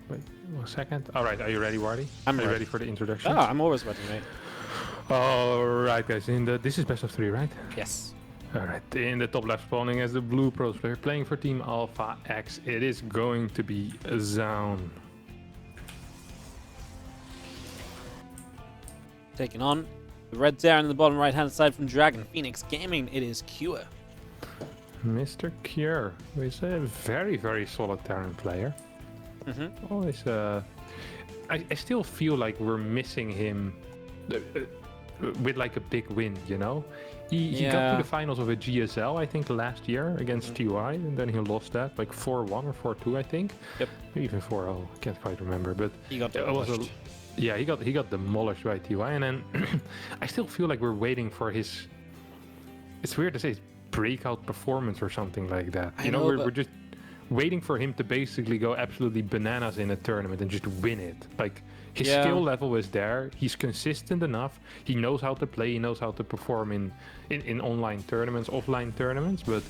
Wait 1 second. All right, are you ready, Wardy? I'm Are you ready. ready for the introduction? Ah, I'm always ready, mate. All right, guys. This is best of 3, right? Yes. All right. In the top left spawning as the blue pros player playing for Team Alpha X, it is going to be Zoun. Taking on the red there in the bottom right-hand side from Dragon Phoenix Gaming. It is Cure. Mr. Cure, who is a very, very solid Terran player. Always, I still feel like we're missing him with like a big win, you know? He got to the finals of a GSL, I think, last year against TY, and then he lost that, like 4-1 or 4-2, I think. Yep. Maybe even 4-0, I can't quite remember, but He got it was demolished. yeah, he got demolished by TY, and then I still feel like we're waiting for his, it's weird to say, breakout performance or something like that. I know, we're just waiting for him to basically go absolutely bananas in a tournament and just win it. Like, his skill level is there. He's consistent enough. He knows how to play. He knows how to perform in online tournaments, offline tournaments, but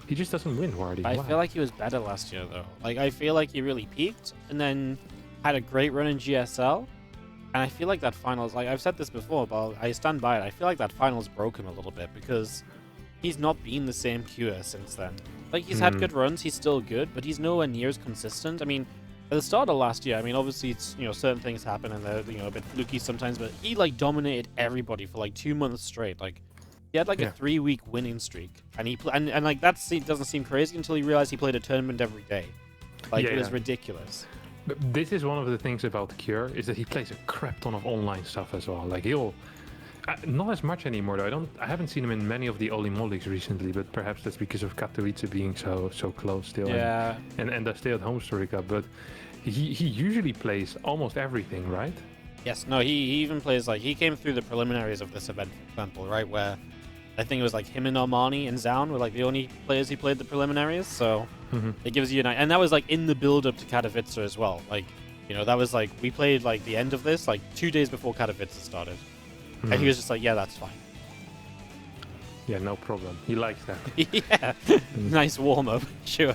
he just doesn't win, Wardy. I feel like he was better last year, though. Like, I feel like he really peaked and then had a great run in GSL. And I feel like that finals, like I've said this before, but I stand by it. I feel like that finals broke him a little bit because he's not been the same Cure since then. Like, he's had good runs, he's still good, but he's nowhere near as consistent. I mean, at the start of last year, I mean, obviously, it's, certain things happen and they're, a bit fluky sometimes, but he, like, dominated everybody for, like, 2 months straight. Like, he had, like, a 3-week winning streak. And and like, that doesn't seem crazy until he realized he played a tournament every day. Like, it was ridiculous. But this is one of the things about Cure, is that he plays a crap ton of online stuff as well. Like, he'll... not as much anymore though. I haven't seen him in many of the Oli Mollies recently, but perhaps that's because of Katowice being so close still. Yeah. And the stay-at-home story cup. But he usually plays almost everything, right? Yes. No. He even plays, like, he came through the preliminaries of this event, for example, right, where I think it was like him and Armani and Zoun were like the only players he played the preliminaries. So it gives you and that was like in the build-up to Katowice as well. Like, that was like we played like the end of this like 2 days before Katowice started. And he was just like, yeah, that's fine. Yeah, no problem. He likes that. Yeah. Nice warm-up. Sure.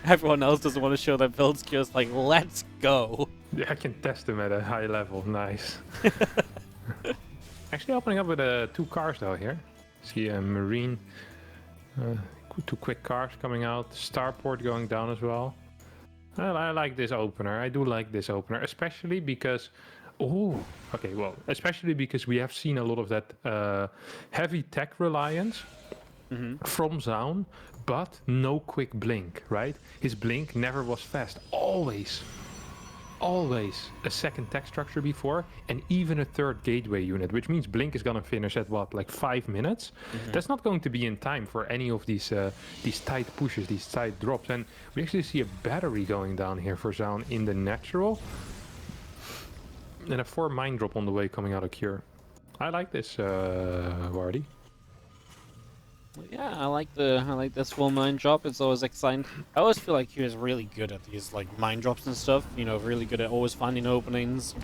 Everyone else doesn't want to show their builds. Just like, let's go. Yeah, I can test him at a high level. Nice. Actually opening up with 2 cars though here. See a Marine. 2 quick cars coming out. Starport going down as well. I like this opener. I do like this opener. Especially because... Oh, okay, well, especially because we have seen a lot of that heavy tech reliance from Zoun, but no quick blink, right? His blink never was fast. Always a second tech structure before, and even a third gateway unit, which means blink is gonna finish at what, like 5 minutes? That's not going to be in time for any of these tight pushes, these tight drops. And we actually see a battery going down here for Zoun in the natural. And a 4 mine drop on the way coming out of Cure. I like this, Wardy. Yeah, I like this full mine drop. It's always exciting. I always feel like he is really good at these like mine drops and stuff. Really good at always finding openings.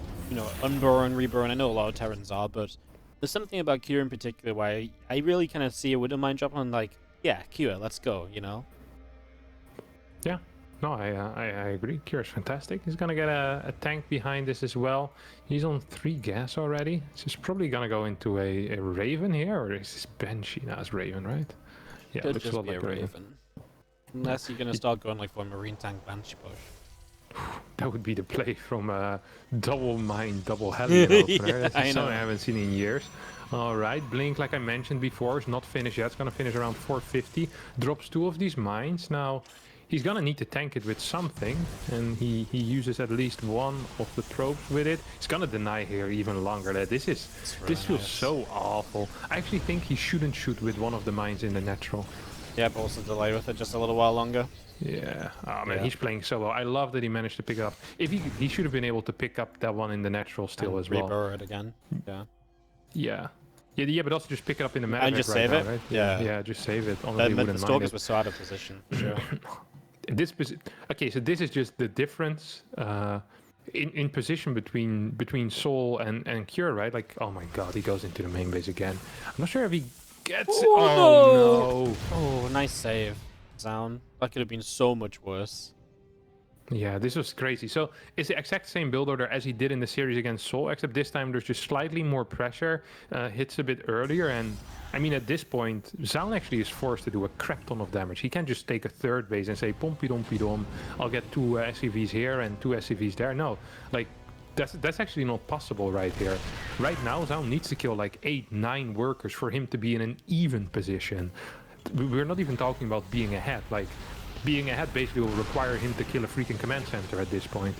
Unburn, reburn. I know a lot of Terrans are, but there's something about Cure in particular where I really kind of see it with a mine drop and like, yeah, Cure, let's go. Yeah. No, I agree. Cure is fantastic. He's gonna get a tank behind this as well. He's on 3 gas already. He's probably gonna go into a Raven here, or is this Banshee? No, it's Raven, right? Yeah, Could looks just a lot be like a Raven. Unless you're gonna start going like for a Marine tank Banshee push. That would be the play from double mine, double heli opener. That's I something know. I haven't seen in years. All right, Blink, like I mentioned before, is not finished yet. It's gonna finish around 450. Drops 2 of these mines now. He's gonna need to tank it with something, and he uses at least 1 of the probes with it. He's gonna deny here even longer. This feels so awful. I actually think he shouldn't shoot with 1 of the mines in the natural. Yeah, but also delay with it just a little while longer. Yeah, oh man, he's playing so well. I love that he managed to pick it up. If he should have been able to pick up that one in the natural still as well. Rebur it again. Yeah. Yeah, but also just pick it up in the map and just save now, it. Right? Yeah. Yeah, just save it. Honestly, The Stalkers were so out of position. Sure. Okay, so this is just the difference in position between Soul and Cure, right? Like, oh my god, he goes into the main base again. I'm not sure if he gets it. Oh no! Oh, nice save, Zoun. That could have been so much worse. Yeah, this was crazy. So it's the exact same build order as he did in the series against Sol, except this time there's just slightly more pressure, hits a bit earlier, and I mean at this point, Zoun actually is forced to do a crap ton of damage. He can't just take a third base and say, Pompy Dompy Dom, I'll get 2 SCVs here and 2 SCVs there. No, like, that's actually not possible right here. Right now, Zoun needs to kill like 8, 9 workers for him to be in an even position. We're not even talking about being ahead, like, being ahead basically will require him to kill a freaking command center at this point.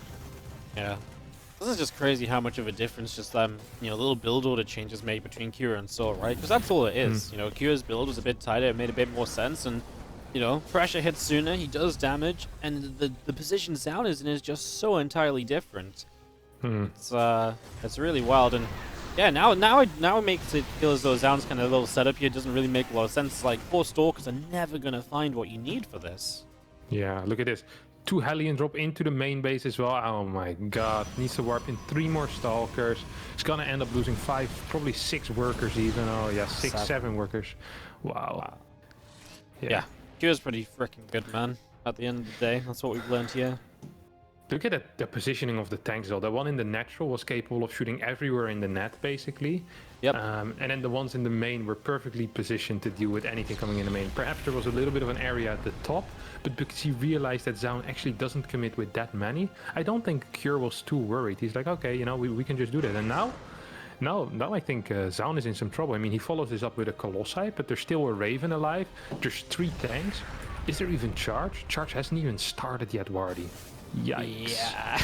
Yeah. This is just crazy how much of a difference just little build order changes made between Kira and Sol, right? Because that's all it is. You know, Kira's build was a bit tighter, it made a bit more sense, and pressure hits sooner, he does damage, and the position Zoun is in is just so entirely different. It's really wild, and yeah, now it makes it feel as though Zoun's kind of little setup here doesn't really make a lot of sense. Like, 4 Stalkers are never gonna find what you need for this. Yeah, look at this. 2 Hellion drop into the main base as well. Oh my god. Needs to warp in 3 more Stalkers. It's gonna end up losing 5, probably 6 workers even. Oh yeah, 6, 7 workers. Wow. Yeah. Kira's pretty freaking good, man. At the end of the day, that's what we've learned here. Look at the positioning of the tanks though. The one in the natural was capable of shooting everywhere in the net, basically. Yep. And then the ones in the main were perfectly positioned to deal with anything coming in the main. Perhaps there was a little bit of an area at the top, but because he realized that Zoun actually doesn't commit with that many, I don't think Cure was too worried. He's like, okay, we can just do that. And now I think Zoun is in some trouble. I mean, he follows this up with a Colossi, but there's still a Raven alive. There's 3 tanks. Is there even Charge? Charge hasn't even started yet, Wardy. Yikes. Yeah.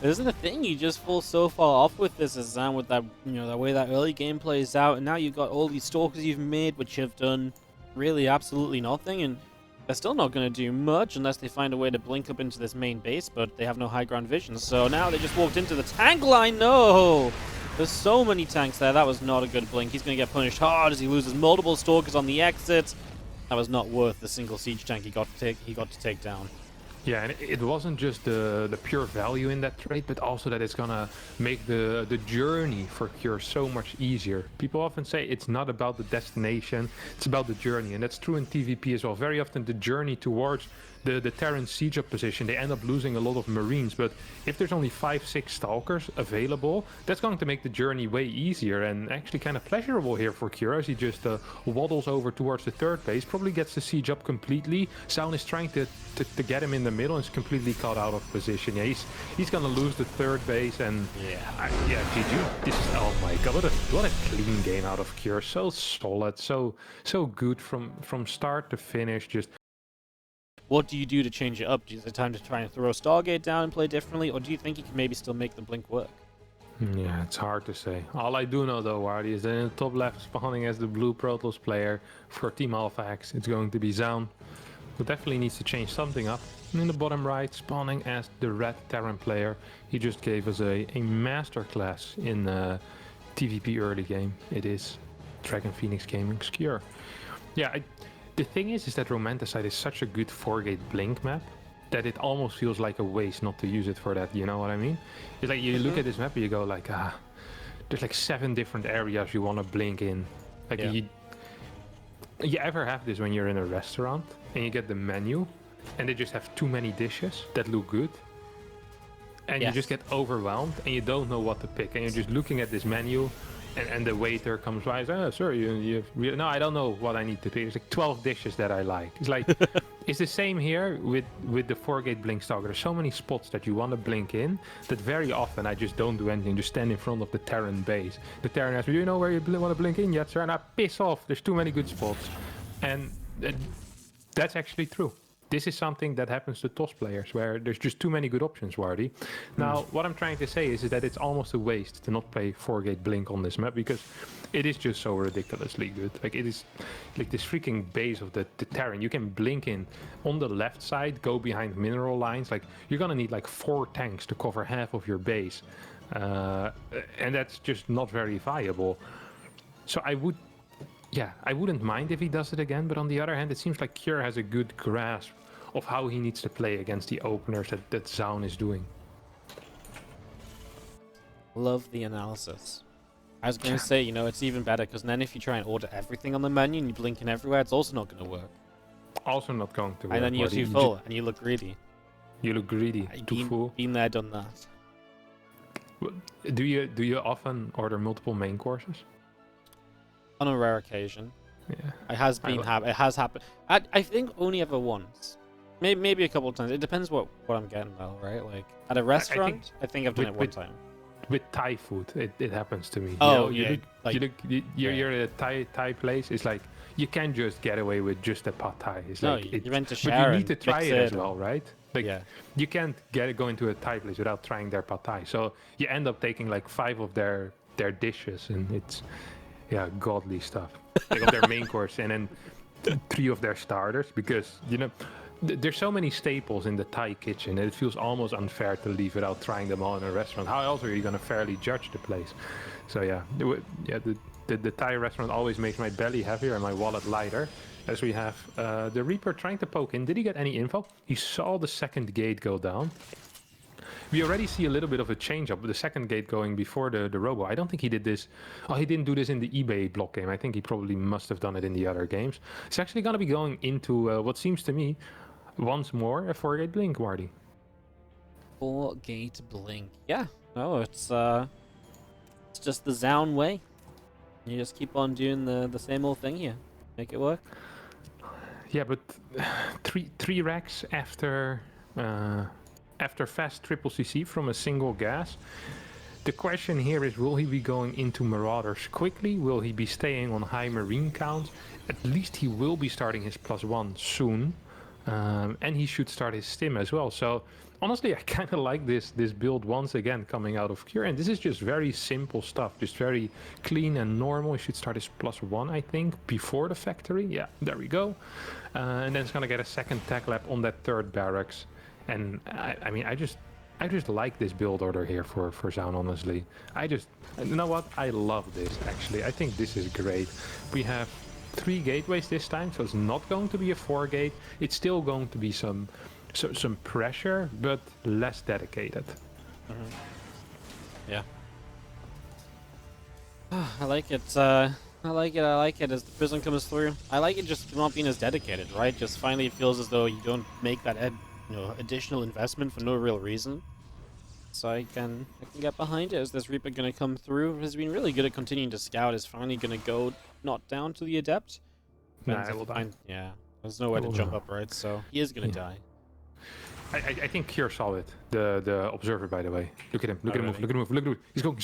This is the thing, you just fall so far off with this as Zoun with that, the way that early game plays out, and now you've got all these Stalkers you've made, which have done really absolutely nothing, and they're still not going to do much unless they find a way to blink up into this main base, but they have no high ground vision, so now they just walked into the tank line. No! There's so many tanks there. That was not a good blink. He's going to get punished hard as he loses multiple Stalkers on the exit. That was not worth the single siege tank he got to take down. Yeah, and it wasn't just the pure value in that trade, but also that it's gonna make the journey for Cure so much easier. People often say it's not about the destination, it's about the journey, and that's true in TvP as well. Very often the journey towards the Terran siege up position, they end up losing a lot of Marines, but if there's only 5, 6 Stalkers available, that's going to make the journey way easier and actually kind of pleasurable here for Cure as he just waddles over towards the 3rd base, probably gets the siege up completely. Zoun is trying to get him in the middle and is completely caught out of position. Yeah, he's gonna lose the 3rd base, and yeah, GG. This is, oh my god, what a clean game out of Cure. So solid, so good from start to finish. Just what do you do to change it up? Is it time to try and throw Stargate down and play differently, or do you think you can maybe still make the blink work? Yeah, it's hard to say. All I do know though, Wardy, is that in the top left, spawning as the blue Protoss player for Team Alpha X, it's going to be Zoun, who definitely needs to change something up. And in the bottom right, spawning as the red Terran player, he just gave us a masterclass in TvP early game. It is Dragon Phoenix Gaming's Cure. Yeah, the thing is that Romanticide is such a good 4-gate blink map that it almost feels like a waste not to use it for that, you know what I mean? It's like you look at this map and you go like, there's like 7 different areas you want to blink in. Like you ever have this when you're in a restaurant and you get the menu and they just have too many dishes that look good? And you just get overwhelmed and you don't know what to pick, and you're just looking at this menu and the waiter comes by and says, oh, sir, no, I don't know what I need to pick. It's like 12 dishes that I like. It's like, it's the same here with the 4-gate blink stalker. There's so many spots that you want to blink in that very often I just don't do anything, just stand in front of the Terran base. The Terran asks me, do you know where you want to blink in yet, sir? And I piss off, there's too many good spots. And that's actually true. This is something that happens to TOS players, where there's just too many good options, Wardy. Now, what I'm trying to say is that it's almost a waste to not play 4-gate blink on this map, because it is just so ridiculously good. Like, it is like this freaking base of the Terran. You can blink in on the left side, go behind mineral lines. Like, you're gonna need like 4 tanks to cover half of your base. And that's just not very viable. So I wouldn't mind if he does it again, but on the other hand, it seems like Cure has a good grasp of how he needs to play against the openers that Zoun is doing. Love the analysis. I was going to say, it's even better, because then if you try and order everything on the menu and you blink in everywhere, it's also not going to work. Also not going to work. And then you're too full and you look greedy. You look greedy. Too full. Been there, done that. Do you often order multiple main courses? On a rare occasion. Yeah. It has happened. I think only ever once. Maybe a couple of times. It depends what I'm getting though, right? Like at a restaurant, I think I've done it one time. With Thai food, it happens to me. Oh, you yeah. know, you're at a Thai place. It's like you can't just get away with just a pad Thai. It's No, like you meant to but share you need to and try mix it as it well, right? Like you can't go into a Thai place without trying their pad Thai. So you end up taking like 5 of their dishes, and it's godly stuff. They got their main course and then 3 of their starters, because there's so many staples in the Thai kitchen that it feels almost unfair to leave without trying them all in a restaurant. How else are you going to fairly judge the place? So the Thai restaurant always makes my belly heavier and my wallet lighter. As we have the Reaper trying to poke in. Did he get any info? He saw the second gate go down. We already see a little bit of a change up with the second gate going before the Robo. I don't think he did this. Oh, he didn't do this in the eBay block game. I think he probably must have done it in the other games. It's actually going to be going into what seems to me once more a 4-gate blink, Wardy. 4-gate blink. Yeah. No, it's just the Zoun way. You just keep on doing the same old thing here. Make it work. Yeah, but three racks after fast triple CC from a single gas. The question here is, will he be going into Marauders quickly? Will he be staying on high marine counts? At least he will be starting his +1 soon. And he should start his stim as well. So honestly, I kind of like this build once again coming out of Cure. And this is just very simple stuff, just very clean and normal. He should start his +1, I think, before the factory. Yeah, there we go. And then it's gonna get a second tech lab on that 3rd barracks. And I mean, I just like this build order here for Zoun, honestly. You know what? I love this, actually. I think this is great. We have 3 gateways this time, so it's not going to be a 4-gate. It's still going to be some pressure, but less dedicated. Yeah. I like it. I like it as the prison comes through. I like it just not being as dedicated, right? Just finally it feels as though you don't make that additional investment for no real reason. So I can get behind it. Is this Reaper going to come through? Has been really good at continuing to scout. Is finally going to go not down to the Adept. Nah, I will die. Yeah, there's no way to jump up, right? So he is going to die. I think Cure saw it. The observer, by the way. Look at him. Look at him move. Look at him move. Look at him. He's going.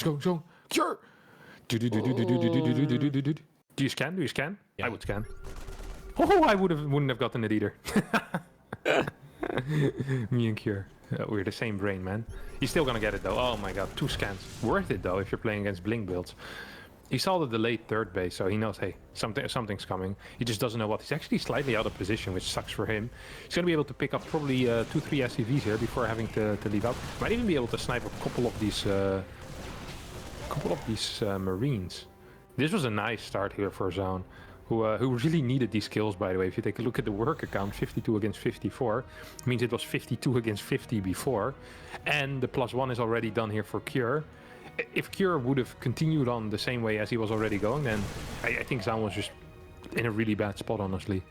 Cure. Do you scan? Do you scan? Yeah. I would scan. Oh, I wouldn't have gotten it either. Me and Cure. We're the same brain, man. He's still gonna get it though. Oh my god, 2 scans. Worth it though if you're playing against blink builds. He saw the delayed 3rd base, so he knows, hey, something's coming. He just doesn't know what. He's actually slightly out of position, which sucks for him. He's gonna be able to pick up probably 2-3 SCVs here before having to leave out. Might even be able to snipe a couple of these Marines. This was a nice start here for Zoun, who really needed these kills, by the way. If you take a look at the work account, 52 against 54, means it was 52 against 50 before. And the +1 is already done here for Cure. If Cure would have continued on the same way as he was already going, then I think Zoun was just in a really bad spot, honestly.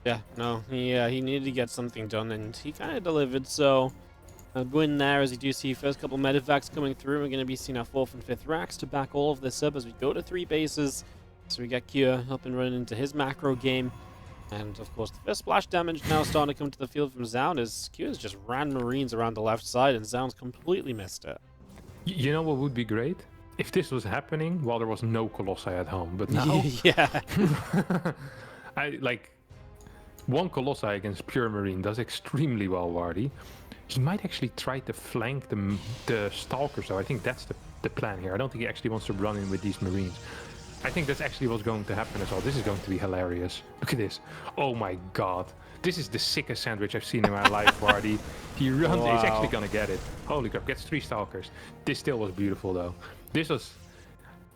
Yeah, no, he needed to get something done, and he kind of delivered, so a win there, as you do see first couple medevacs coming through. We're going to be seeing our 4th and 5th racks to back all of this up as we go to 3 bases. So we get Cure up and running into his macro game. And of course, the first splash damage now starting to come to the field from Zoun as Cure's just ran Marines around the left side and Zoun's completely missed it. You know what would be great? If this was happening while there was no Colossi at home, but now... Yeah. I like... 1 Colossi against pure Marine does extremely well, Wardy. He might actually try to flank the Stalkers, though. I think that's the plan here. I don't think he actually wants to run in with these Marines. I think that's actually what's going to happen as well. This is going to be hilarious. Look at this. Oh my god. This is the sickest sandwich I've seen in my life, Wardy. He runs. Wow. He's actually going to get it. Holy crap. Gets 3 Stalkers. This still was beautiful, though. This was...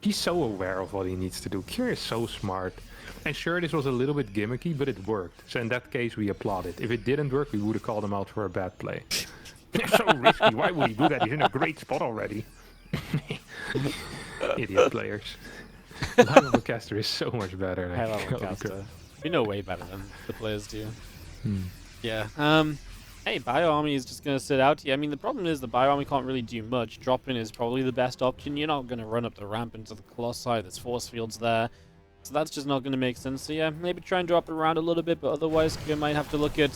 He's so aware of what he needs to do. Cure is so smart. And sure, this was a little bit gimmicky, but it worked. So in that case, we applaud it. If it didn't work, we would have called him out for a bad play. So risky. Why would he do that? He's in a great spot already. Idiot players. High level caster is so much better. High level caster. We know way better than the players do. Yeah. Hey, Bio Army is just going to sit out here. I mean, the problem is the Bio Army can't really do much. Dropping is probably the best option. You're not going to run up the ramp into the Colossi. There's force fields there. So that's just not going to make sense. So yeah, maybe try and drop it around a little bit, but otherwise you might have to look at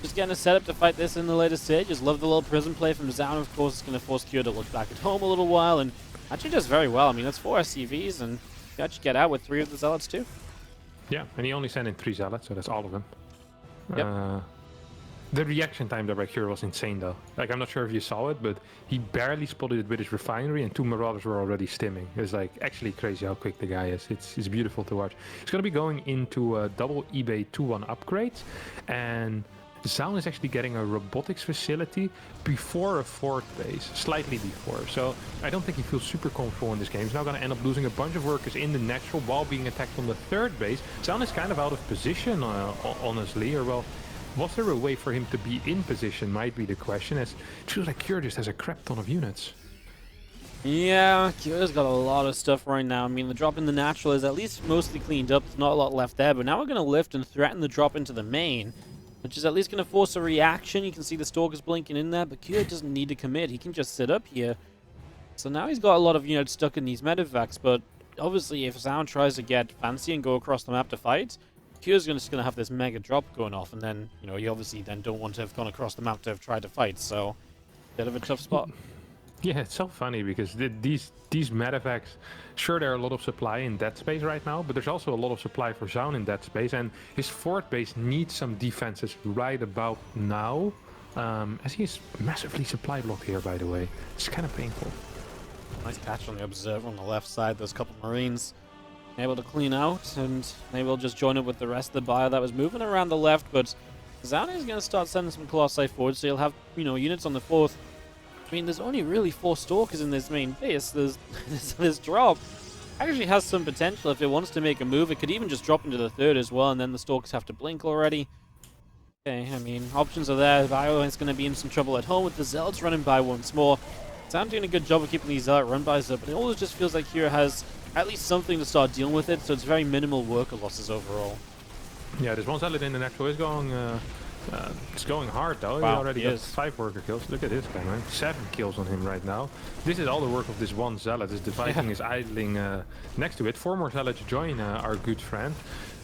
just getting a setup to fight this in the later stages. Love the little prison play from Zoun. Of course, it's going to force Kyo to look back at home a little while, and actually does very well. I mean, that's 4 SCVs, and you actually get out with 3 of the Zealots too. Yeah, and he only sent in 3 Zealots, so that's all of them. Yep. The reaction time there by Cure was insane, though. Like, I'm not sure if you saw it, but he barely spotted it with his refinery, and 2 Marauders were already stimming. It's like actually crazy how quick the guy is. It's beautiful to watch. He's going to be going into double eBay 2-1 upgrades, and Zoun is actually getting a robotics facility before a 4th base, slightly before. So I don't think he feels super comfortable in this game. He's now going to end up losing a bunch of workers in the natural while being attacked on the 3rd base. Zoun is kind of out of position, honestly, or well, was there a way for him to be in position might be the question, as it feels like Cure just has a crap ton of units. Yeah, Kyo's got a lot of stuff right now. I mean, the drop in the natural is at least mostly cleaned up. There's not a lot left there, but now we're going to lift and threaten the drop into the main, which is at least going to force a reaction. You can see the Stalkers blinking in there, but Kyo doesn't need to commit. He can just sit up here. So now he's got a lot of units stuck in these medevacs, but obviously if Zoun tries to get fancy and go across the map to fight, Kyo's just going to have this mega drop going off, and then, you know, you obviously then don't want to have gone across the map to have tried to fight, so bit of a tough spot. Yeah, it's so funny because these medevacs, sure, there are a lot of supply in that space right now, but there's also a lot of supply for Zoun in that space, and his 4th base needs some defenses right about now, as he is massively supply blocked here, by the way. It's kind of painful. Nice catch on the Observer on the left side. Those couple Marines able to clean out, and maybe we'll just join up with the rest of the buyer that was moving around the left, but Zoun is going to start sending some Colossi forward, so you'll have, you know, units on the 4th. I mean, there's only really 4 Stalkers in this main base. This drop actually has some potential if it wants to make a move. It could even just drop into the 3rd as well, and then the Stalkers have to blink already. Okay, I mean, options are there. Bio is going to be in some trouble at home with the Zealots running by once more. Zoun doing a good job of keeping these Zealot run-bys up, but it always just feels like Hero has at least something to start dealing with it, so it's very minimal worker losses overall. Yeah, this one Zealot in the natural is going... it's going hard though. Wow, he already got 5 worker kills. Look at this guy, man. 7 kills on him right now. This is all the work of this one Zealot. As the Viking is idling next to it. 4 more Zealots join our good friend.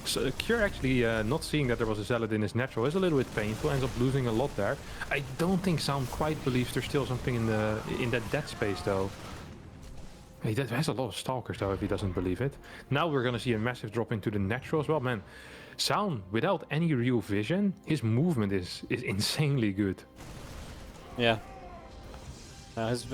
So Cure actually not seeing that there was a Zealot in his natural is a little bit painful. Ends up losing a lot there. I don't think Zoun quite believes there's still something in that dead space though. He has a lot of Stalkers though, if he doesn't believe it. Now we're gonna see a massive drop into the natural as well, man. Zoun, without any real vision, his movement is insanely good. Yeah. His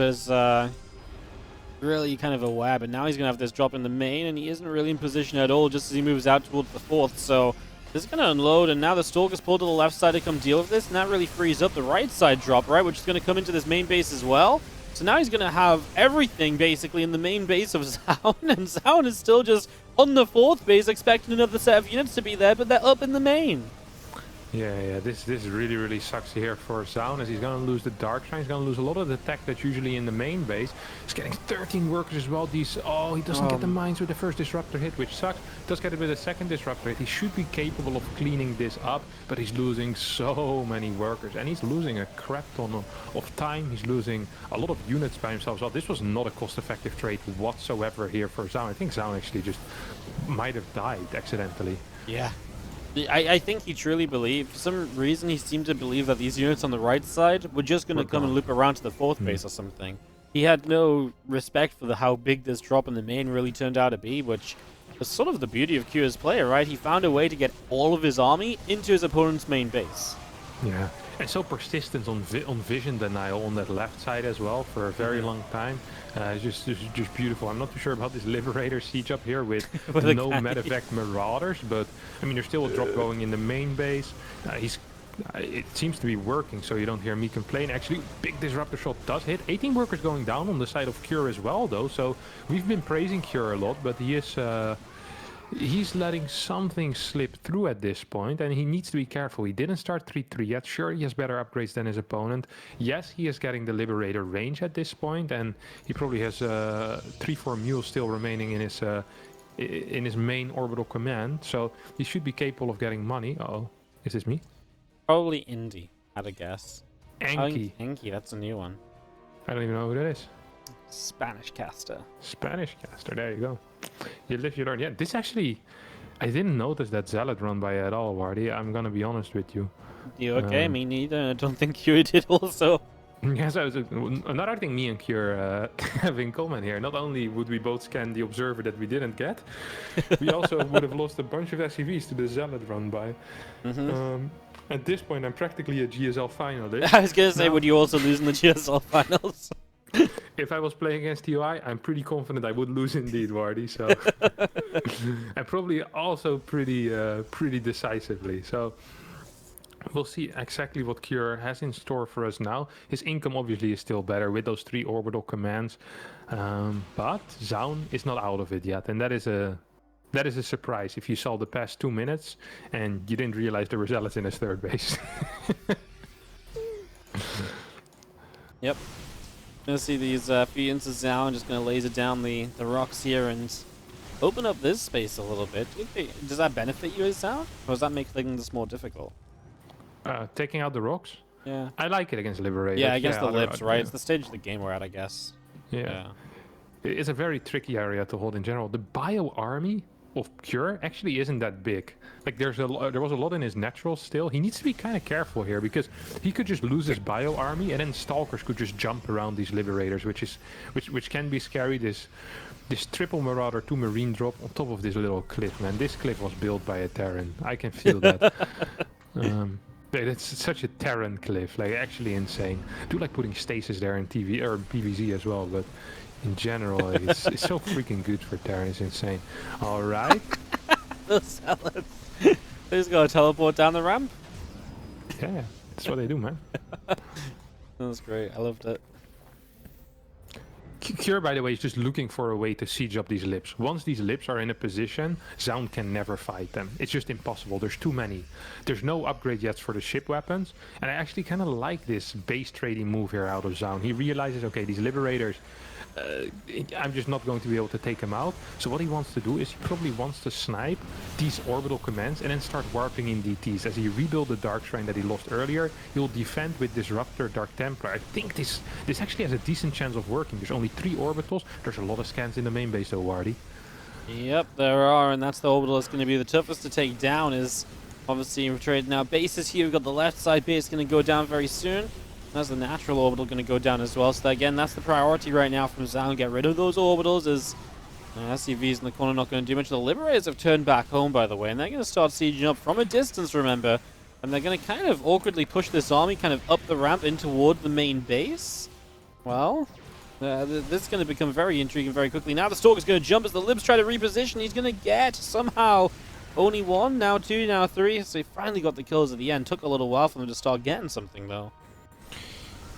really kind of aware, but now he's going to have this drop in the main, and he isn't really in position at all just as he moves out towards the 4th, so this is going to unload, and now the Stalkers pull to the left side to come deal with this, and that really frees up the right side drop, right, which is going to come into this main base as well. So now he's going to have everything, basically, in the main base of Zoun, and Zoun is still just on the 4th base, expecting another set of units to be there, but they're up in the main. Yeah, this really sucks here for Zoun, as he's going to lose the Dark Shrine. He's going to lose a lot of the tech that's usually in the main base. He's getting 13 workers as well. He doesn't get the mines with the first disruptor hit, which sucks. Does get it with a second disruptor hit. He should be capable of cleaning this up, but he's losing so many workers, and he's losing a crap ton of time. He's losing a lot of units by himself. So this was not a cost-effective trade whatsoever here for Zoun. I think Zoun actually just might have died accidentally. Yeah. I think he truly believed, for some reason he seemed to believe that these units on the right side were just going to come and loop around to the 4th base or something. He had no respect for how big this drop in the main really turned out to be, which was sort of the beauty of Q's player, right? He found a way to get all of his army into his opponent's main base. Yeah, and so persistent on vision denial on that left side as well for a very long time. Just beautiful. I'm not too sure about this Liberator siege up here with no medevac Marauders, but I mean there's still a drop going in the main base. It seems to be working, so you don't hear me complain. Actually, big disruptor shot does hit. 18 workers going down on the side of Cure as well, though. So we've been praising Cure a lot, but he is. He's letting something slip through at this point, and he needs to be careful. He didn't start 3-3 yet. Sure, he has better upgrades than his opponent. Yes, he is getting the Liberator range at this point, and he probably has 3-4 mules still remaining in his main orbital command. So he should be capable of getting money. Uh-oh, is this me? Probably Indie, I'd a guess. Enki. Enki, that's a new one. I don't even know who that is. Spanish caster. Spanish caster, there you go. You live, you learn. Yeah, this actually, I didn't notice that Zealot run by at all, Wardy. I'm gonna be honest with you. You okay? Me neither. I don't think you did also. Yes, another thing me and Cure have in common here. Not only would we both scan the Observer that we didn't get, we also would have lost a bunch of SCVs to the Zealot run by. At this point, I'm practically a GSL finalist. I was gonna say, would you also lose in the GSL finals? If I was playing against TOI, I'm pretty confident I would lose indeed, Wardy. So, and probably also pretty decisively. So, we'll see exactly what Cure has in store for us now. His income obviously is still better with those 3 orbital commands, but Zoun is not out of it yet, and that is a surprise if you saw the past 2 minutes and you didn't realize there were zealots in his third base. Yep. Gonna see these few into Zoun, just gonna laser down the rocks here and open up this space a little bit. Does that benefit you as Zoun, or does that make things more difficult? Taking out the rocks? Yeah. I like it against Liberators. Yeah, against the libs, right? Yeah. It's the stage of the game we're at, I guess. Yeah. It's a very tricky area to hold in general. The bio army of Cure actually isn't that big. Like there was a lot in his natural still. He needs to be kind of careful here because he could just lose his bio army and then Stalkers could just jump around these Liberators, which can be scary. This triple Marauder 2 Marine drop on top of this little cliff, man. This cliff was built by a Terran. I can feel that. It's such a Terran cliff, like actually insane. I do like putting stasis there in TV or PVZ as well, but in general, it's so freaking good for Terran. It's insane. All right. Those salads. They just gotta teleport down the ramp. Yeah, that's what they do, man. That was great. I loved it. Cure, by the way, is just looking for a way to siege up these lips. Once these lips are in a position, Zoun can never fight them. It's just impossible. There's too many. There's no upgrade yet for the ship weapons. And I actually kind of like this base trading move here out of Zoun. He realizes, okay, these Liberators, I'm just not going to be able to take them out. So what he wants to do is he probably wants to snipe these orbital commands and then start warping in DTs. As he rebuild the Dark Shrine that he lost earlier, he'll defend with Disruptor, Dark Templar. I think this actually has a decent chance of working. There's only 3 orbitals. There's a lot of scans in the main base though, Wardy. Yep, there are, and that's the orbital that's going to be the toughest to take down. Is obviously we're trading now bases here. We've got the left side base going to go down very soon. That's the natural orbital going to go down as well. So again, that's the priority right now from Zoun. Get rid of those orbitals as SCVs in the corner not going to do much. The Liberators have turned back home, by the way, and they're going to start sieging up from a distance, remember. And they're going to kind of awkwardly push this army kind of up the ramp in toward the main base. Well, this is going to become very intriguing very quickly. Now the Stalker's going to jump as the Libs try to reposition. He's going to get somehow only 1, now 2, now 3. So he finally got the kills at the end. Took a little while for them to start getting something, though.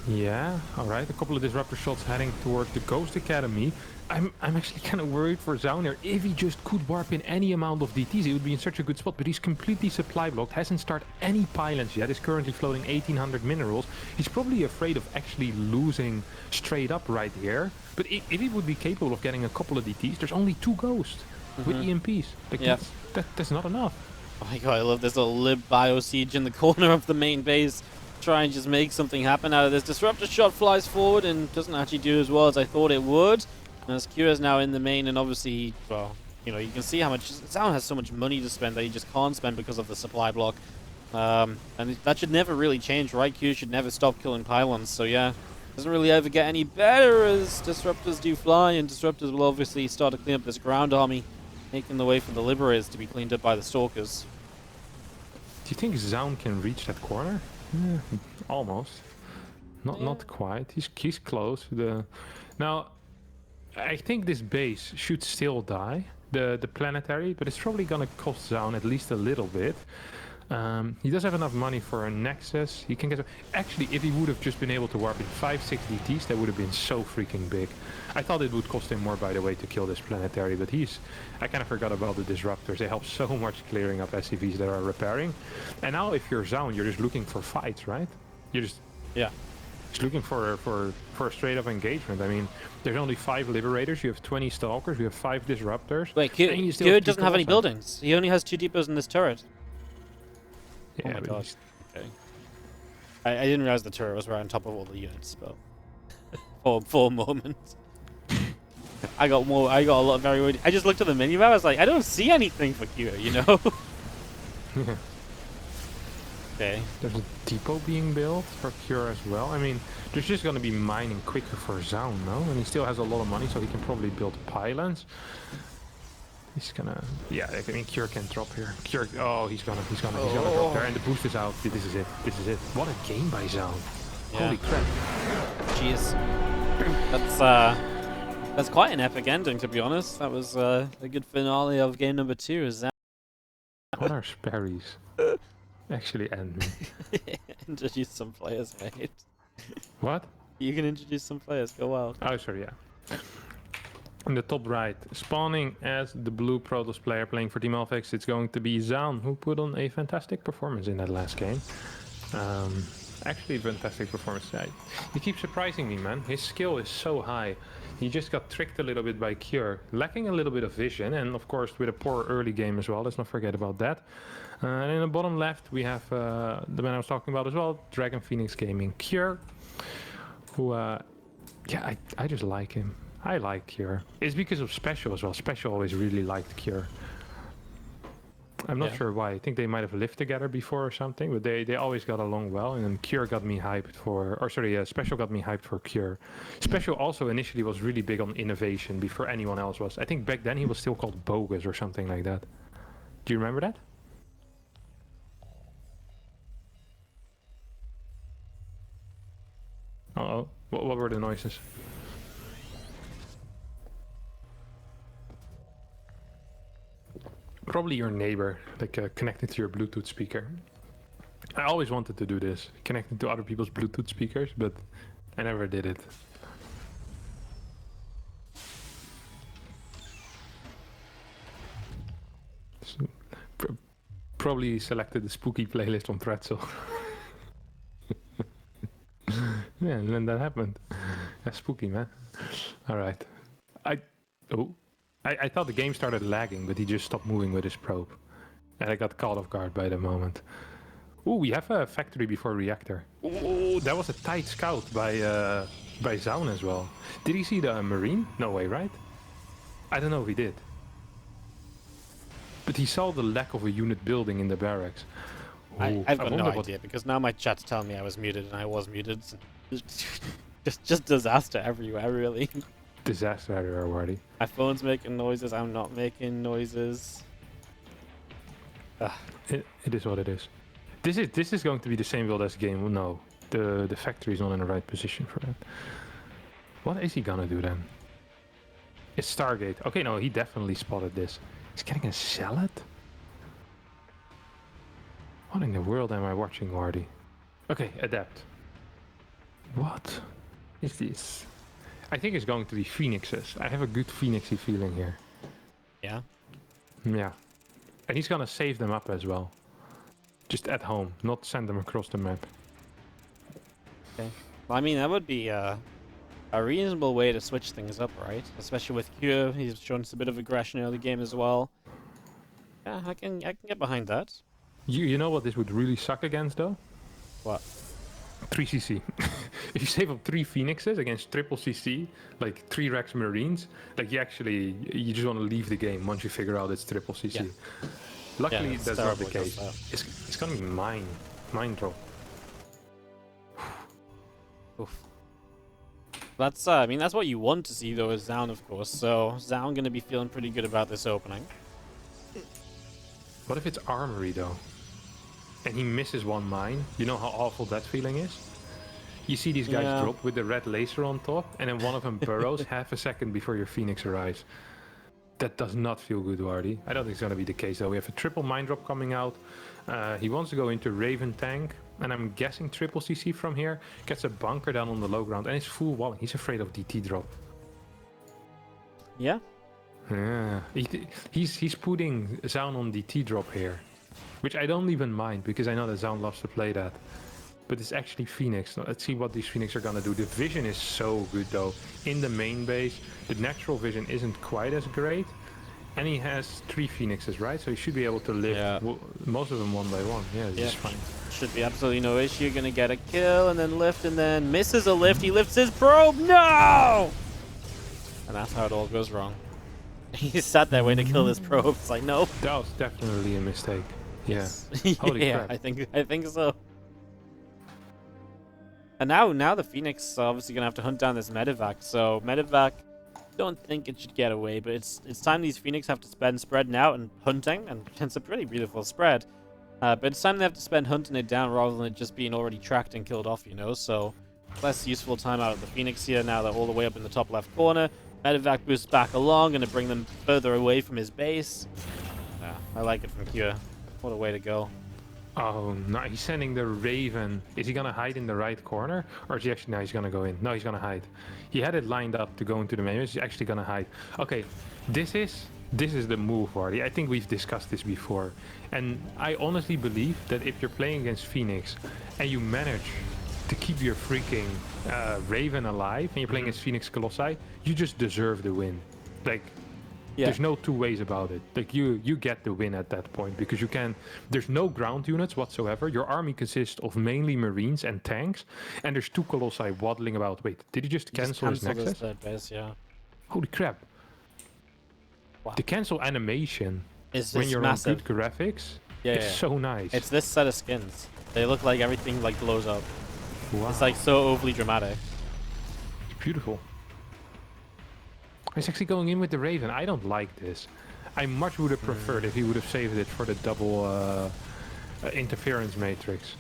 Yeah, alright. A couple of disruptor shots heading towards the Ghost Academy. I'm actually kind of worried for Zoun here. If he just could warp in any amount of DTs, he would be in such a good spot. But he's completely supply blocked, hasn't started any pylons yet, is currently floating 1800 minerals. He's probably afraid of actually losing straight up right here. But if he would be capable of getting a couple of DTs, there's only 2 Ghosts with EMPs. Like that's not enough. Oh my god, I love this little Lib bio siege in the corner of the main base. Try and just make something happen out of this. Disruptor shot flies forward and doesn't actually do as well as I thought it would. And as Kira's now in the main, and obviously, well, you know, you can see how much Zoun has so much money to spend that he just can't spend because of the supply block. And that should never really change, right? Q should never stop killing pylons. So yeah, doesn't really ever get any better as disruptors do fly, and disruptors will obviously start to clean up this ground army, making the way for the Liberators to be cleaned up by the Stalkers. Do you think Zoun can reach that corner? Yeah, almost. Not quite. He's close. Now, I think this base should still die, the planetary, but it's probably gonna cost Zoun at least a little bit. He does have enough money for a Nexus. He can get. Actually, if he would have just been able to warp in 5-6 DTs, that would have been so freaking big. I thought it would cost him more, by the way, to kill this planetary, but I kind of forgot about the disruptors. They help so much clearing up SCVs that are repairing. And now, if you're Zoun, you're just looking for fights, right? You're just looking for a straight up engagement. I mean, there's only 5 Liberators. You have 20 Stalkers. You have 5 disruptors. Wait, Q doesn't have any buildings. He only has 2 depots in this turret. Yeah, oh my god. Okay. I didn't realize the turret was right on top of all the units, but for a moment. I got a lot very worried. I just looked at the menu. I was like, I don't see anything for Q, you know? Okay. There's a depot being built for Cure as well. I mean, there's just going to be mining quicker for Zoun, no? And he still has a lot of money, so he can probably build pylons. He's gonna, yeah. I mean, Cure can drop here. Cure, oh, he's gonna drop there, and the boost is out. This is it. This is it. What a game by Zoun! Yeah. Holy crap! Jeez. That's quite an epic ending, to be honest. That was a good finale of game number 2. Is that? What are Sperry's? Actually, end me. Introduce some players, mate. What? You can introduce some players. Go wild. Oh, sorry, yeah. In the top right, spawning as the blue Protoss player playing for Team Alphax, it's going to be Zoun, who put on a fantastic performance in that last game. Actually, fantastic performance. He keeps surprising me, man. His skill is so high. He just got tricked a little bit by Cure, lacking a little bit of vision, and of course with a poor early game as well. Let's not forget about that. And in the bottom left, we have the man I was talking about as well, Dragon Phoenix Gaming. Cure, who, yeah, I just like him. I like Cure. It's because of Special as well. Special always really liked Cure. I'm not sure why. I think they might have lived together before or something, but they always got along well. And then Cure got me hyped for, or sorry, Special got me hyped for Cure. Special also initially was really big on innovation before anyone else was. I think back then he was still called Bogus or something like that. Do you remember that? Uh-oh. What were the noises? Probably your neighbor, like connected to your Bluetooth speaker. I always wanted to do this, connecting to other people's Bluetooth speakers, but I never did it. So, probably selected the spooky playlist on Pretzel. Yeah, and then that happened. That's spooky, man. Alright. I thought the game started lagging, but he just stopped moving with his probe. And I got caught off guard by the moment. Ooh, we have a factory before reactor. Ooh, that was a tight scout by Zoun as well. Did he see the Marine? No way, right? I don't know if he did. But he saw the lack of a unit building in the barracks. Ooh, I've got no idea, because now my chat's telling me I was muted, and I was muted. just disaster everywhere, really. Disaster everywhere, Wardy. My phone's making noises, I'm not making noises. It is what it is. This is going to be the same build as the game. No, the factory is not in the right position for that. What is he gonna do then? It's Stargate. Okay, no, he definitely spotted this. He's getting a salad? What in the world am I watching, Wardy? Okay, adapt. What is this? I think it's going to be Phoenixes. I have a good Phoenixy feeling here. Yeah? Yeah. And he's gonna save them up as well. Just at home, not send them across the map. Okay. Well, I mean, that would be a reasonable way to switch things up, right? Especially with Q, he's shown us a bit of aggression early game as well. Yeah, I can get behind that. You know what this would really suck against though? What? 3cc. If you save up 3 Phoenixes against triple CC, like 3 Rex Marines, like you just want to leave the game once you figure out it's triple CC. Yeah. Luckily, that's not the case. It's gonna be mine drop. Oof. That's I mean, that's what you want to see though, is Zoun, of course. So Zoun gonna be feeling pretty good about this opening. What if it's armory though? And he misses one mine? You know how awful that feeling is? You see these guys drop with the red laser on top, and then one of them burrows half a second before your Phoenix arrives. That does not feel good, Wardy. I don't think it's going to be the case though. We have a triple mine drop coming out. He wants to go into Raven tank, and I'm guessing triple CC from here. Gets a bunker down on the low ground, and he's full walling. He's afraid of DT drop. Yeah? Yeah. He's putting Zoun on DT drop here. Which I don't even mind, because I know that Zoun loves to play that. But it's actually Phoenix. Let's see what these Phoenix are gonna do. The vision is so good though. In the main base, the natural vision isn't quite as great. And he has 3 Phoenixes, right? So he should be able to lift most of them one by one. Yeah, this is fine. Should be absolutely no issue. Gonna get a kill and then lift and then misses a lift. He lifts his probe. No! And that's how it all goes wrong. He sat there waiting to kill his probe. It's like, no. That was definitely a mistake. Yeah. Holy crap. I think so. And now the Phoenix obviously gonna have to hunt down this medevac. So medevac, don't think it should get away, but it's time these Phoenix have to spend spreading out and hunting, and it's a pretty beautiful spread. But it's time they have to spend hunting it down rather than it just being already tracked and killed off, you know. So less useful time out of the Phoenix here. Now they're all the way up in the top left corner. Medevac boosts back along, gonna bring them further away from his base. Yeah, I like it from Cure. What a way to go. Oh, no, he's sending the Raven. Is he gonna hide in the right corner? Or is he actually, no, he's gonna go in. No, he's gonna hide. He had it lined up to go into the main. He's actually gonna hide. Okay, this is the move, Wardy. I think we've discussed this before. And I honestly believe that if you're playing against Phoenix and you manage to keep your freaking Raven alive and you're playing against Phoenix Colossi, you just deserve the win. Like, there's no two ways about it. Like, you get the win at that point because you can. There's no ground units whatsoever. Your army consists of mainly Marines and tanks, and there's 2 Colossi waddling about. Wait, did he just cancel his Nexus? Third base, yeah. Holy crap! Wow. The cancel animation is when you're massive. on good graphics. It's so nice. It's this set of skins. They look like everything like blows up. Wow. It's like so overly dramatic. It's beautiful. He's actually going in with the Raven. I don't like this. I much would have preferred if he would have saved it for the double interference matrix.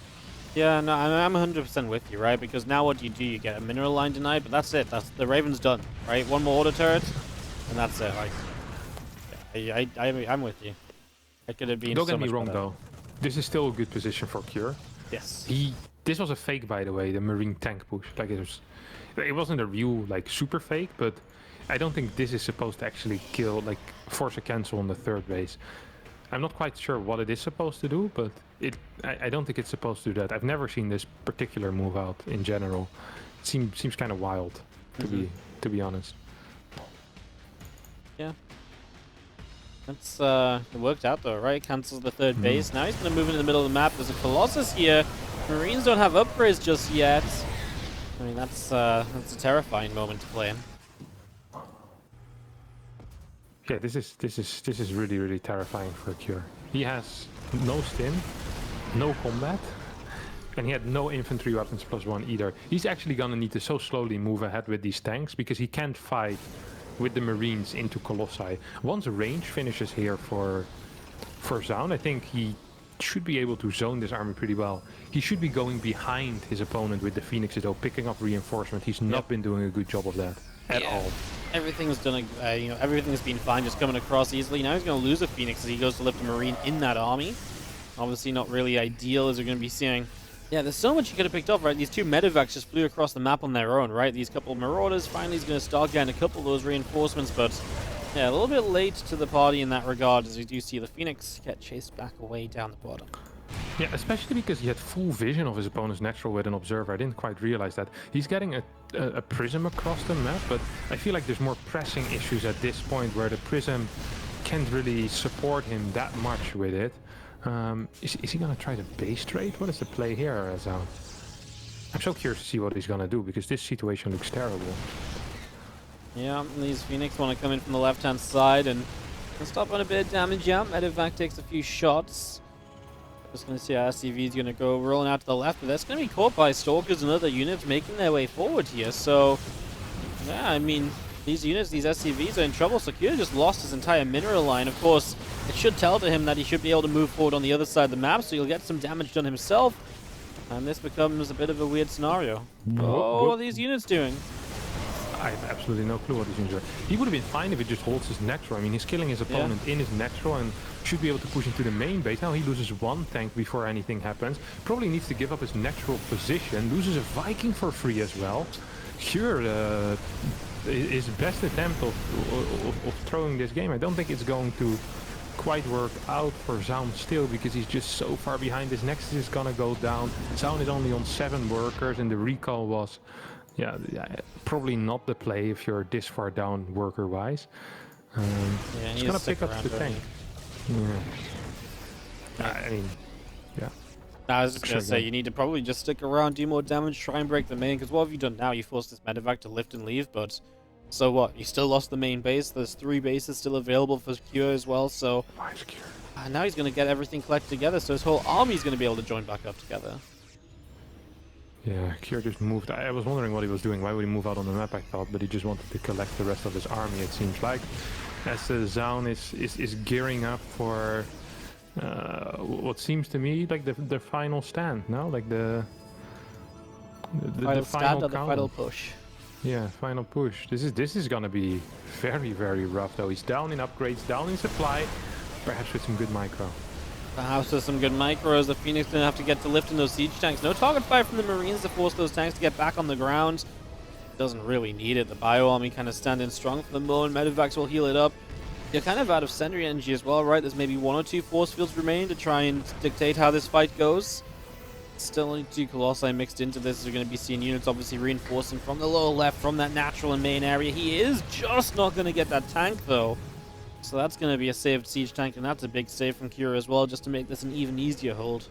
Yeah, no, I'm 100% with you, right? Because now what do? You get a mineral line denied, but that's it. That's the Raven's done, right? One more auto turret, and that's it. Like, I'm with you. It could have been. Don't so get me much wrong, better. though. This is still a good position for Cure. Yes. This was a fake, by the way, the Marine tank push. Like, it wasn't a real, like, super fake, but I don't think this is supposed to actually kill, like, force a cancel on the third base. I'm not quite sure what it is supposed to do, but I don't think it's supposed to do that. I've never seen this particular move out in general. It seems kind of wild, to be honest. Yeah. That's it worked out though, right? Cancels the third base. Now he's gonna move into the middle of the map. There's a Colossus here. Marines don't have upgrades just yet. I mean, that's a terrifying moment to play in. Yeah, this is really terrifying for Cure. He has no stim, no combat, and he had no infantry weapons +1 either. He's actually gonna need to so slowly move ahead with these tanks because he can't fight with the Marines into Colossi. Once range finishes here for Zoun, I think he should be able to zone this army pretty well. He should be going behind his opponent with the Phoenixes though, picking up reinforcement. He's not been doing a good job of that at all. Everything's done. Everything's been fine, just coming across easily. Now he's going to lose a Phoenix as he goes to lift a Marine in that army. Obviously, not really ideal as we're going to be seeing. Yeah, there's so much you could have picked up, right? These 2 medevacs just flew across the map on their own, right? These couple of Marauders finally is going to start getting a couple of those reinforcements, but yeah, a little bit late to the party in that regard as we do see the Phoenix get chased back away down the bottom. Yeah, especially because he had full vision of his opponent's natural with an observer. I didn't quite realize that. He's getting a prism across the map, but I feel like there's more pressing issues at this point where the prism can't really support him that much with it. Is he gonna try the base trade? What is the play here, Zoun? I'm so curious to see what he's gonna do because this situation looks terrible. Yeah, these Phoenix want to come in from the left-hand side and stop on a bit of damage out. Medevac takes a few shots. Just going to see how SCV is going to go rolling out to the left, but that's going to be caught by Stalkers and other units making their way forward here. So, yeah, I mean, these units, these SCVs are in trouble. So Cure just lost his entire mineral line. Of course, it should tell to him that he should be able to move forward on the other side of the map, so he'll get some damage done himself. And this becomes a bit of a weird scenario. Oh, what are these units doing? I have absolutely no clue what he's doing. He would have been fine if he just holds his natural. I mean, he's killing his opponent in his natural and should be able to push into the main base. Now he loses 1 tank before anything happens. Probably needs to give up his natural position. Loses a Viking for free as well. Cure, his best attempt of throwing this game. I don't think it's going to quite work out for Zoun still because he's just so far behind. His Nexus is gonna go down. Zoun is only on 7 workers and the recall was... Yeah, probably not the play if you're this far down worker-wise. Yeah, It's gonna pick up the tank. Yeah. I mean, yeah. I was just gonna say, Go. you need to probably just stick around, do more damage, try and break the main, because what have you done now? You forced this medevac to lift and leave, but so what? You still lost the main base. There's 3 bases still available for Cure as well, so now he's gonna get everything collected together, so his whole army's gonna be able to join back up together. Yeah, Cure just moved. I was wondering what he was doing. Why would he move out on the map, I thought, but he just wanted to collect the rest of his army, it seems like. As Zoun is gearing up for what seems to me like the final stand, no? Like the Final stand or the count. final push. Yeah, final push. This is gonna be very, very rough though. He's down in upgrades, down in supply, perhaps with some good micro. Perhaps with some good micros, the Phoenix gonna have to get to lifting those siege tanks. No target fire from the Marines to force those tanks to get back on the ground. Doesn't really need it. The bio army kind of standing strong for the moment. Medevacs will heal it up. You're kind of out of sentry energy as well, right? There's maybe 1 or 2 force fields remaining to try and dictate how this fight goes. Still only 2 Colossi mixed into this. You're going to be seeing units obviously reinforcing from the lower left, from that natural and main area. He is just not going to get that tank, though. So that's going to be a saved siege tank, and that's a big save from Cure as well, just to make this an even easier hold.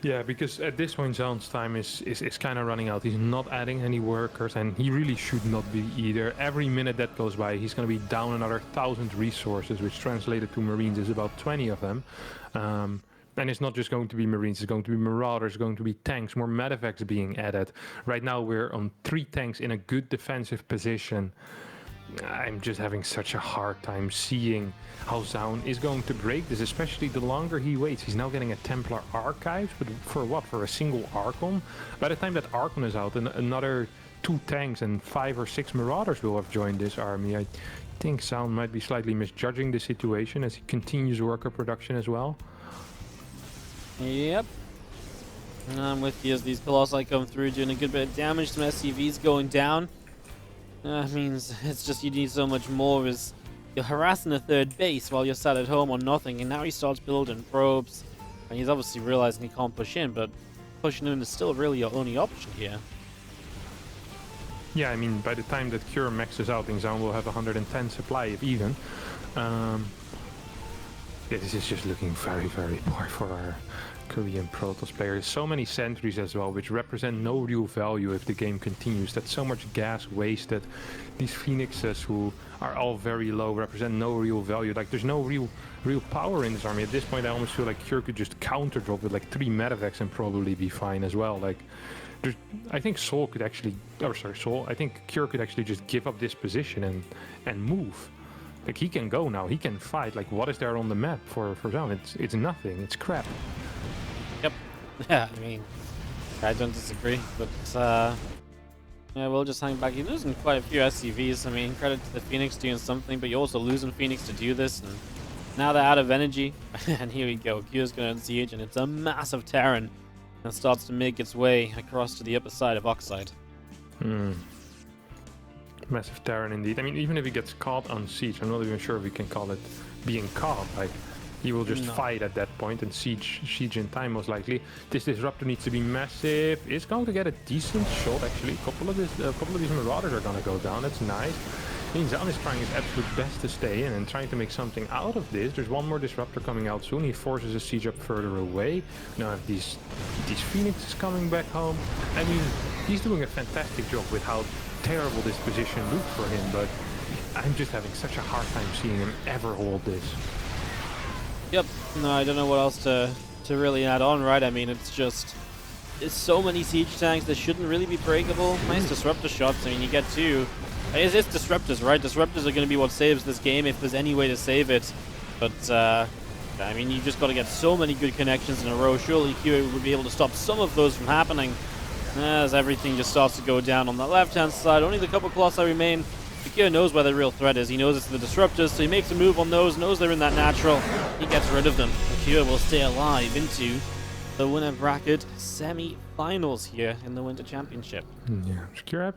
Yeah, because at this point Zoun's time is kind of running out. He's not adding any workers, and he really should not be either. Every minute that goes by, he's going to be down another 1,000 resources, which translated to Marines is about 20 of them. And it's not just going to be Marines, it's going to be Marauders, going to be tanks, more medevacs being added. Right now we're on 3 tanks in a good defensive position. I'm just having such a hard time seeing how Zoun is going to break this, especially the longer he waits. He's now getting a Templar Archives, but for what? For a single Archon? By the time that Archon is out, another 2 tanks and 5 or 6 Marauders will have joined this army. I think Zoun might be slightly misjudging the situation as he continues worker production as well. Yep. I'm with you as these Colossi come through, doing a good bit of damage. Some SCVs going down. That means it's just you need so much more as you're harassing a 3rd base while you're sat at home on nothing, and now he starts building probes. And he's obviously realizing he can't push in, but pushing in is still really your only option here. Yeah, I mean, by the time that Cure maxes out, Zoun will have 110 supply if even. Yeah, this is just looking very, very poor for our Korean Protoss players. So many sentries as well, which represent no real value if the game continues. That's so much gas wasted. These Phoenixes, who are all very low, represent no real value. Like, there's no real power in this army. At this point, I almost feel like Cure could just counter drop with like 3 medevacs and probably be fine as well. Like, I think Sol could actually, I think Cure could actually just give up this position and move. Like, he can go now, he can fight. Like, what is there on the map for Zoun? It's nothing, it's crap. Yep. Yeah, I mean, I don't disagree, but yeah, we'll just hang back. You're losing quite a few SCVs. I mean, credit to the Phoenix doing something, but you're also losing Phoenix to do this, and now they're out of energy. And here we go, Cure's going to siege, and it's a massive Terran that starts to make its way across to the upper side of Oxide. Massive Terran indeed. I mean, even if he gets caught on siege, I'm not even sure if we can call it being caught. Like, he will just fight at that point and siege in time, most likely. This disruptor needs to be massive. It's going to get a decent shot, actually. A couple of these Marauders are going to go down. That's nice. I mean, Zoun is trying his absolute best to stay in and trying to make something out of this. There's one more disruptor coming out soon. He forces a siege up further away. Now have these Phoenixes coming back home. I mean, he's doing a fantastic job with how terrible this position looked for him, but I'm just having such a hard time seeing him ever hold this. Yep. No, I don't know what else to really add on, right? I mean, it's so many siege tanks that shouldn't really be breakable. Nice disruptor shots. I mean, you get 2. It's disruptors, right? Disruptors are going to be what saves this game if there's any way to save it. But, I mean, you just got to get so many good connections in a row. Surely Q would be able to stop some of those from happening as everything just starts to go down on the left-hand side. Only the couple Colossi remain. Akira knows where the real threat is. He knows it's the disruptors, so he makes a move on those, knows they're in that natural. He gets rid of them. Akira will stay alive into the winner bracket semi-finals here in the Winter Championship. Yeah, Akira